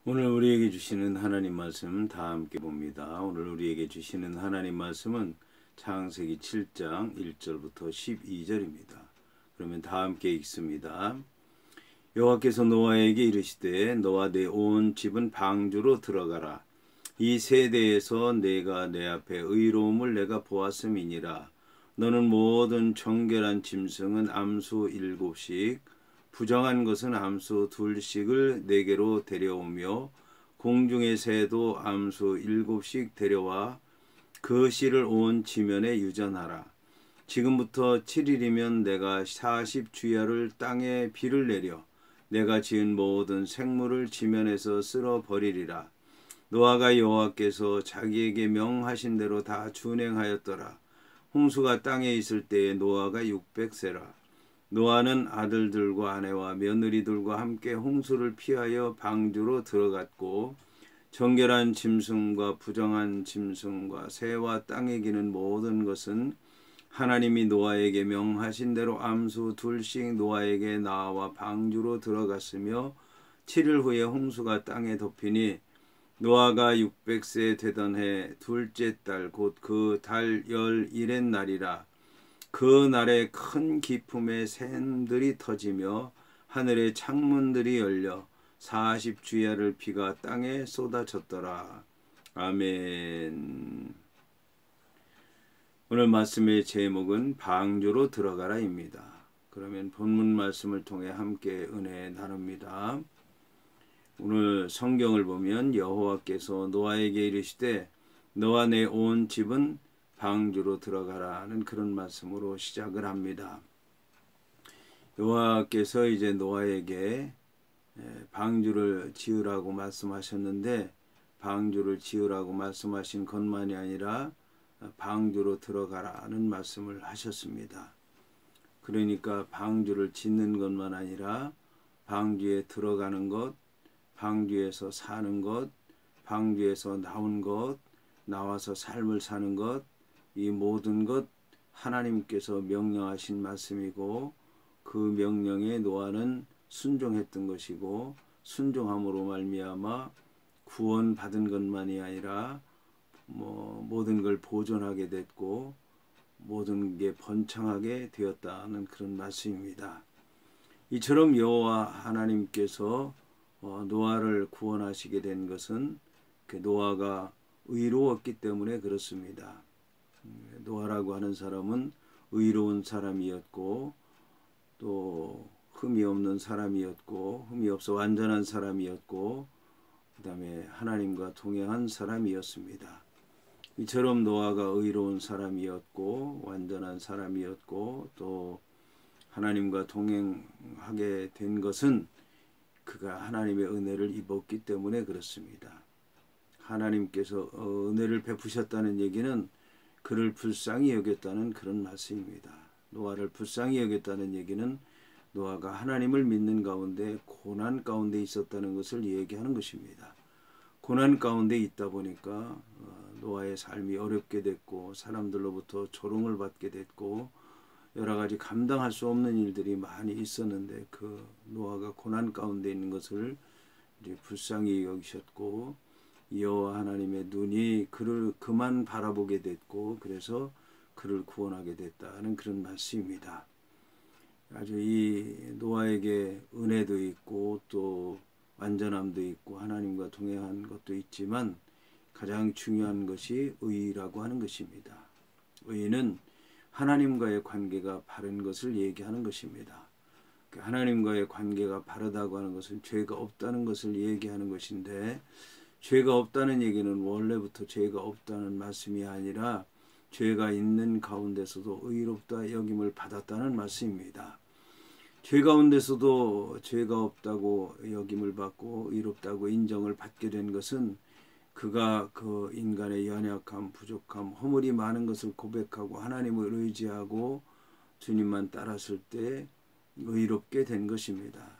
오늘 우리에게 주시는 하나님 말씀 다 함께 봅니다. 오늘 우리에게 주시는 하나님 말씀은 창세기 7장 1절부터 12절입니다. 그러면 다 함께 읽습니다. 여호와께서 노아에게 이르시되 너와 내 온 집은 방주로 들어가라. 이 세대에서 내가 내 앞에 의로움을 내가 보았음이니라. 너는 모든 정결한 짐승은 암수 7씩 부정한 것은 암수 2씩을 내게로 데려오며 공중의 새도 암수 7씩 데려와 그 씨를 온 지면에 유전하라. 지금부터 7일이면 내가 40주야를 땅에 비를 내려 내가 지은 모든 생물을 지면에서 쓸어 버리리라. 노아가 여호와께서 자기에게 명하신 대로 다 준행하였더라. 홍수가 땅에 있을 때에 노아가 600세라. 노아는 아들들과 아내와 며느리들과 함께 홍수를 피하여 방주로 들어갔고 정결한 짐승과 부정한 짐승과 새와 땅에 기는 모든 것은 하나님이 노아에게 명하신 대로 암수 2씩 노아에게 나와 방주로 들어갔으며 7일 후에 홍수가 땅에 덮이니 노아가 600세 되던 해 둘째 달 곧 그 달 11의 날이라. 그 날에 큰 기품의 샘들이 터지며 하늘의 창문들이 열려 40주야를 비가 땅에 쏟아졌더라. 아멘. 오늘 말씀의 제목은 방주로 들어가라입니다. 그러면 본문 말씀을 통해 함께 은혜 나눕니다. 오늘 성경을 보면 여호와께서 노아에게 이르시되 너와 내 온 집은 방주로 들어가라는 그런 말씀으로 시작을 합니다. 여호와께서 이제 노아에게 방주를 지으라고 말씀하셨는데 방주를 지으라고 말씀하신 것만이 아니라 방주로 들어가라는 말씀을 하셨습니다. 그러니까 방주를 짓는 것만 아니라 방주에 들어가는 것, 방주에서 사는 것, 방주에서 나온 것, 나와서 삶을 사는 것, 이 모든 것 하나님께서 명령하신 말씀이고 그 명령에 노아는 순종했던 것이고 순종함으로 말미암아 구원받은 것만이 아니라 모든 걸 보존하게 됐고 모든 게 번창하게 되었다는 그런 말씀입니다. 이처럼 여호와 하나님께서 노아를 구원하시게 된 것은 노아가 의로웠기 때문에 그렇습니다. 노아라고 하는 사람은 의로운 사람이었고 또 흠이 없는 사람이었고 흠이 없어 완전한 사람이었고 그 다음에 하나님과 동행한 사람이었습니다. 이처럼 노아가 의로운 사람이었고 완전한 사람이었고 또 하나님과 동행하게 된 것은 그가 하나님의 은혜를 입었기 때문에 그렇습니다. 하나님께서 은혜를 베푸셨다는 얘기는 그를 불쌍히 여겼다는 그런 말씀입니다. 노아를 불쌍히 여겼다는 얘기는 노아가 하나님을 믿는 가운데 고난 가운데 있었다는 것을 얘기하는 것입니다. 고난 가운데 있다 보니까 노아의 삶이 어렵게 됐고 사람들로부터 조롱을 받게 됐고 여러 가지 감당할 수 없는 일들이 많이 있었는데 그 노아가 고난 가운데 있는 것을 이제 불쌍히 여기셨고 여호와 하나님의 눈이 그를 그만 바라보게 됐고 그래서 그를 구원하게 됐다는 그런 말씀입니다. 아주 이 노아에게 은혜도 있고 또 완전함도 있고 하나님과 동행한 것도 있지만 가장 중요한 것이 의라고 하는 것입니다. 의는 하나님과의 관계가 바른 것을 얘기하는 것입니다. 하나님과의 관계가 바르다고 하는 것은 죄가 없다는 것을 얘기하는 것인데 죄가 없다는 얘기는 원래부터 죄가 없다는 말씀이 아니라 죄가 있는 가운데서도 의롭다 여김을 받았다는 말씀입니다. 죄 가운데서도 죄가 없다고 여김을 받고 의롭다고 인정을 받게 된 것은 그가 그 인간의 연약함, 부족함, 허물이 많은 것을 고백하고 하나님을 의지하고 주님만 따랐을 때 의롭게 된 것입니다.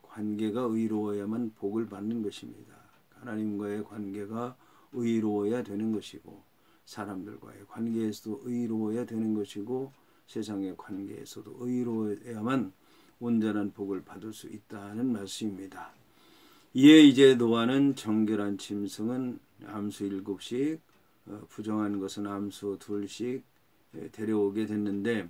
관계가 의로워야만 복을 받는 것입니다. 하나님과의 관계가 의로워야 되는 것이고 사람들과의 관계에서도 의로워야 되는 것이고 세상의 관계에서도 의로워야만 온전한 복을 받을 수 있다는 말씀입니다. 이에 이제 노아는 정결한 짐승은 암수 7씩, 부정한 것은 암수 2씩 데려오게 됐는데,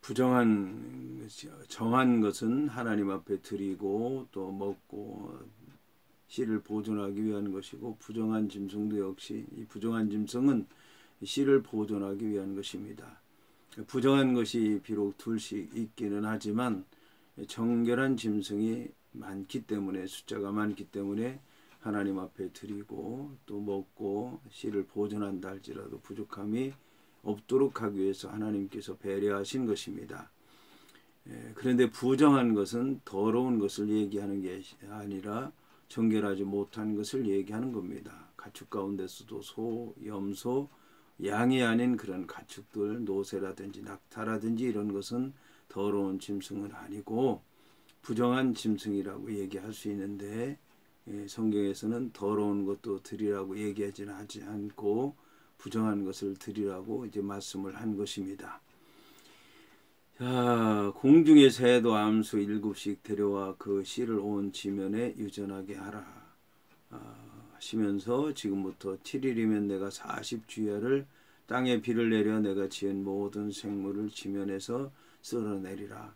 부정한 정한 것은 하나님 앞에 드리고 또 먹고 씨를 보존하기 위한 것이고, 부정한 짐승도 역시 이 부정한 짐승은 씨를 보존하기 위한 것입니다. 부정한 것이 비록 2씩 있기는 하지만 정결한 짐승이 많기 때문에, 숫자가 많기 때문에 하나님 앞에 드리고 또 먹고 씨를 보존한다 할지라도 부족함이 없도록 하기 위해서 하나님께서 배려하신 것입니다. 그런데 부정한 것은 더러운 것을 얘기하는 게 아니라 정결하지 못한 것을 얘기하는 겁니다. 가축 가운데서도 소, 염소, 양이 아닌 그런 가축들, 노새라든지 낙타라든지 이런 것은 더러운 짐승은 아니고 부정한 짐승이라고 얘기할 수 있는데, 성경에서는 더러운 것도 드리라고 얘기하지는 하지 않고 부정한 것을 드리라고 이제 말씀을 한 것입니다. 자, 공중의 새도 암수 7씩 데려와 그 씨를 온 지면에 유전하게 하라 하시면서, 지금부터 7일이면 내가 40주야를 땅에 비를 내려 내가 지은 모든 생물을 지면에서 쓸어내리라.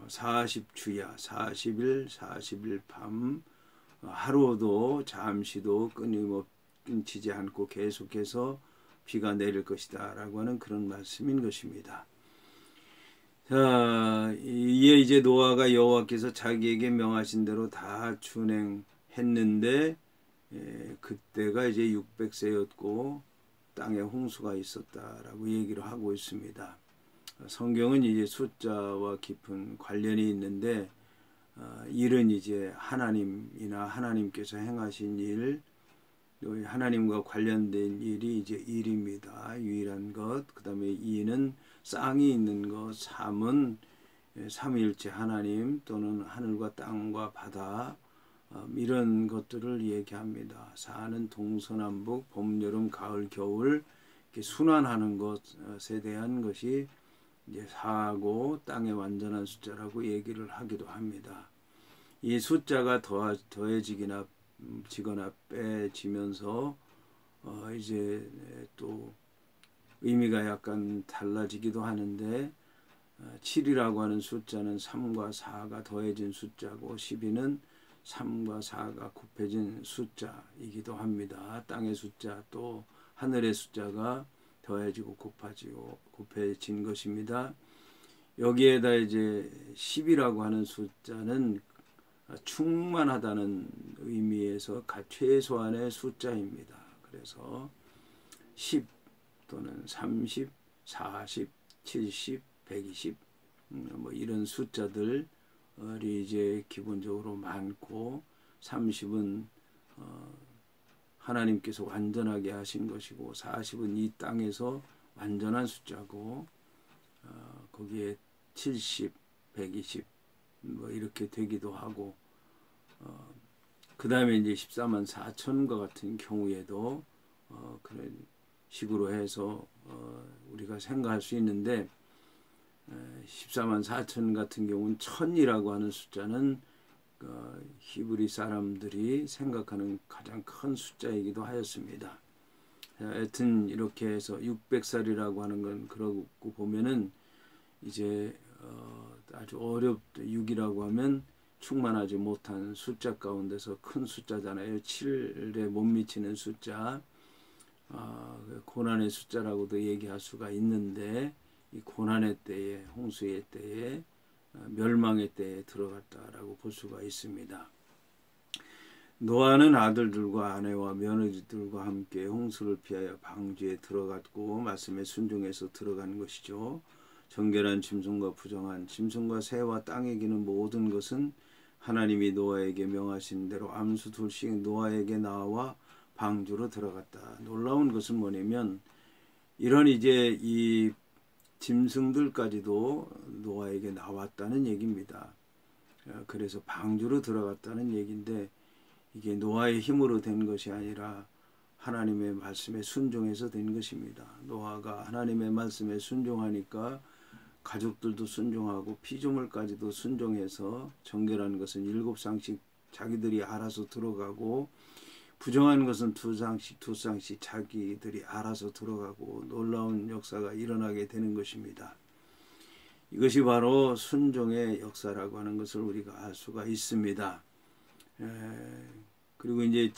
40주야, 40일, 40일 밤, 하루도 잠시도 끊이지 않고 계속해서 비가 내릴 것이다 라고 하는 그런 말씀인 것입니다. 자, 이에 이제 노아가 여호와께서 자기에게 명하신 대로 다 준행했는데, 그때가 이제 600세였고 땅에 홍수가 있었다라고 얘기를 하고 있습니다. 성경은 이제 숫자와 깊은 관련이 있는데, 일은 이제 하나님이나 하나님께서 행하신 일, 하나님과 관련된 일이 이제 일입니다. 유일한 것. 그 다음에 이는 쌍이 있는 것. 삼은 삼위일체 하나님 또는 하늘과 땅과 바다, 이런 것들을 얘기합니다. 사는 동서남북, 봄, 여름, 가을, 겨울 이렇게 순환하는 것에 대한 것이 이제 사고 땅의 완전한 숫자라고 얘기를 하기도 합니다. 이 숫자가 더해지거나 빼지면서 이제 또 의미가 약간 달라지기도 하는데, 7이라고 하는 숫자는 3과 4가 더해진 숫자고 12는 3과 4가 곱해진 숫자이기도 합니다. 땅의 숫자 또 하늘의 숫자가 더해지고 곱해진 것입니다. 여기에다 이제 10이라고 하는 숫자는 충만하다는 의미에서 최소한의 숫자입니다. 그래서 10 또는 30, 40, 70, 120 뭐 이런 숫자들이 이제 기본적으로 많고, 30은 하나님께서 완전하게 하신 것이고, 40은 이 땅에서 완전한 숫자고, 거기에 70, 120 뭐 이렇게 되기도 하고, 그 다음에 이제 14만 4천과 같은 경우에도 그런 식으로 해서 우리가 생각할 수 있는데, 14만 4천 같은 경우는 1000이라고 하는 숫자는 히브리 사람들이 생각하는 가장 큰 숫자이기도 하였습니다. 하여튼 이렇게 해서 600살이라고 하는 건 그러고 보면은 이제 아주 6이라고 하면 충만하지 못한 숫자 가운데서 큰 숫자잖아요. 7에 못 미치는 숫자, 고난의 숫자라고도 얘기할 수가 있는데, 이 고난의 때에, 홍수의 때에, 멸망의 때에 들어갔다라고 볼 수가 있습니다. 노아는 아들들과 아내와 며느리들과 함께 홍수를 피하여 방주에 들어갔고, 말씀에 순종해서 들어간 것이죠. 정결한 짐승과 부정한 짐승과 새와 땅에 기는 모든 것은 하나님이 노아에게 명하신 대로 암수 2씩 노아에게 나와 방주로 들어갔다. 놀라운 것은 뭐냐면, 이런 이제 이 짐승들까지도 노아에게 나왔다는 얘기입니다. 그래서 방주로 들어갔다는 얘기인데, 이게 노아의 힘으로 된 것이 아니라 하나님의 말씀에 순종해서 된 것입니다. 노아가 하나님의 말씀에 순종하니까 가족들도 순종하고 피조물까지도 순종해서 정결한 것은 7쌍씩 자기들이 알아서 들어가고 부정한 것은 2쌍씩 자기들이 알아서 들어가고 놀라운 역사가 일어나게 되는 것입니다. 이것이 바로 순종의 역사라고 하는 것을 우리가 알 수가 있습니다. 그리고 이제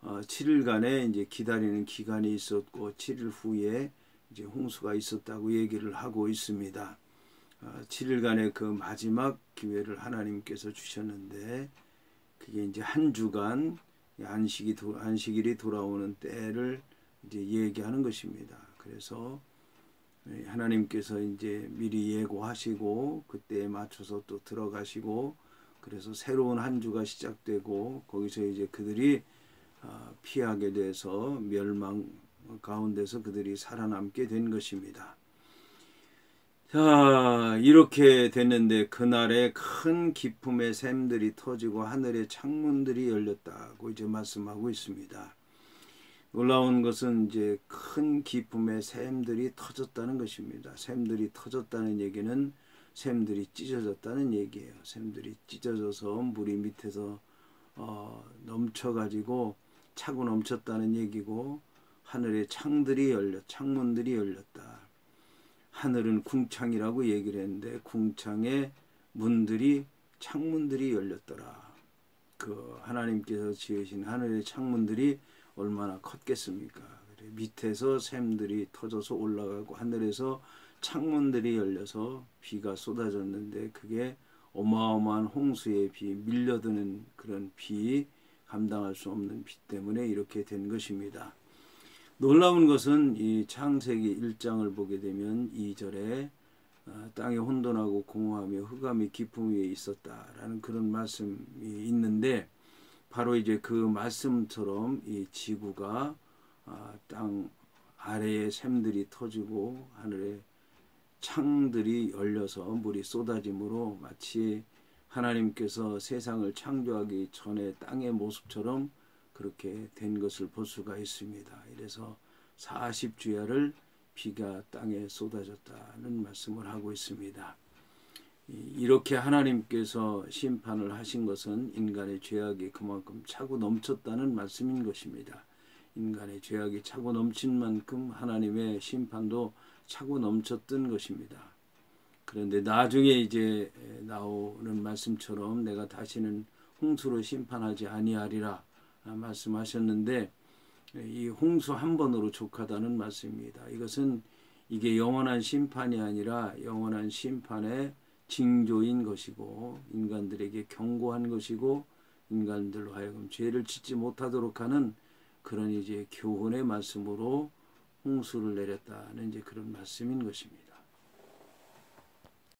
7일간의 이제 기다리는 기간이 있었고 7일 후에 이제 홍수가 있었다고 얘기를 하고 있습니다. 7일간의 그 마지막 기회를 하나님께서 주셨는데 그게 이제 한 주간 안식일이 돌아오는 때를 이제 얘기하는 것입니다. 그래서 하나님께서 이제 미리 예고하시고 그때에 맞춰서 또 들어가시고 그래서 새로운 한 주가 시작되고 거기서 이제 그들이 피하게 돼서 멸망 가운데서 그들이 살아남게 된 것입니다. 자, 이렇게 됐는데 그날에 큰 기쁨의 샘들이 터지고 하늘의 창문들이 열렸다고 이제 말씀하고 있습니다. 놀라운 것은 이제 큰 기쁨의 샘들이 터졌다는 것입니다. 샘들이 터졌다는 얘기는 샘들이 찢어졌다는 얘기예요. 샘들이 찢어져서 물이 밑에서 넘쳐가지고 차고 넘쳤다는 얘기고 하늘의 창문들이 열렸다. 하늘은 궁창이라고 얘기를 했는데 궁창의 창문들이 열렸더라. 그 하나님께서 지으신 하늘의 창문들이 얼마나 컸겠습니까? 밑에서 샘들이 터져서 올라가고 하늘에서 창문들이 열려서 비가 쏟아졌는데 그게 어마어마한 홍수의 비, 밀려드는 그런 비, 감당할 수 없는 비 때문에 이렇게 된 것입니다. 놀라운 것은 이 창세기 1장을 보게 되면 2절에 땅이 혼돈하고 공허하며 흑암이 깊음 위에 있었다라는 그런 말씀이 있는데 바로 이제 그 말씀처럼 이 지구가 땅 아래에 샘들이 터지고 하늘에 창들이 열려서 물이 쏟아짐으로 마치 하나님께서 세상을 창조하기 전에 땅의 모습처럼 그렇게 된 것을 볼 수가 있습니다. 이래서 40주야를 비가 땅에 쏟아졌다는 말씀을 하고 있습니다. 이렇게 하나님께서 심판을 하신 것은 인간의 죄악이 그만큼 차고 넘쳤다는 말씀인 것입니다. 인간의 죄악이 차고 넘친 만큼 하나님의 심판도 차고 넘쳤던 것입니다. 그런데 나중에 이제 나오는 말씀처럼 내가 다시는 홍수로 심판하지 아니하리라 말씀하셨는데 이 홍수 한 번으로 족하다는 말씀입니다. 이것은 이게 영원한 심판이 아니라 영원한 심판의 징조인 것이고 인간들에게 경고한 것이고 인간들로 하여금 죄를 짓지 못하도록 하는 그런 이제 교훈의 말씀으로 홍수를 내렸다는 이제 그런 말씀인 것입니다.